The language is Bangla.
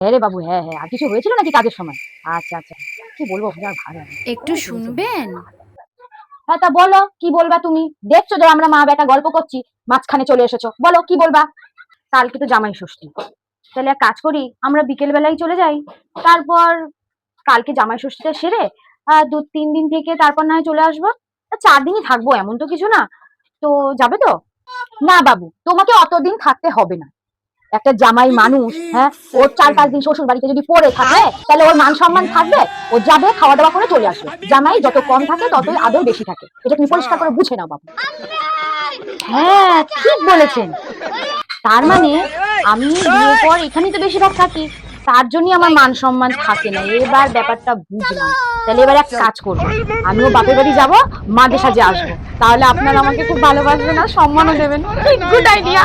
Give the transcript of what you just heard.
হ্যাঁ রে বাবু, হ্যাঁ হ্যাঁ, আর কিছু হয়েছিল নাকি কাজের সময়? আচ্ছা আচ্ছা, কি বলবো আর ভালো লাগে না। একটু শুনবেন? হ্যাঁ তা বলো, কি বলবা তুমি? দেখছো যে আমরা মা বেটা গল্প করছি, মাঝখানে চলে এসেছো, বলো কি বলবা? কালকে তো জামাই ষষ্ঠী, তাহলে এক কাজ করি, আমরা বিকেল বেলায় চলে যাই। তারপর কালকে জামাই ষষ্ঠীটা সেরে 2-3 দিন থেকে তারপর না হয় চলে আসবো। 4 দিনই থাকবো, এমন তো কিছু না। তো যাবে তো? না বাবু, তোমাকে অতদিন থাকতে হবে না। একটা জামাই মানুষ, হ্যাঁ, ওর 4-5 দিন শ্বশুর বাড়িতে যদি পড়ে থাকে তাহলে ওর মান সম্মান থাকবে? ও যাবে, খাওয়া দাওয়া করে চলে আসবে। জামাই যত কম থাকে ততই আদর বেশি থাকে, এটা তুমি পরিষ্কার করে বুঝে নাও বাবু। হ্যাঁ ঠিক বলেছেন। তার মানে আমি বিয়ের পর এখানেই তো বেশিরভাগ থাকি, তার জন্যই আমার মান সম্মান থাকে না। এবার ব্যাপারটা বুঝলাম। তাহলে এবার এক কাজ করবো, আমিও বাপের বাড়ি যাবো, মাঝে সাঝে আসবো, তাহলে আপনারা আমাকে খুব ভালোবাসবেন আর সম্মানও দেবেন। Good idea.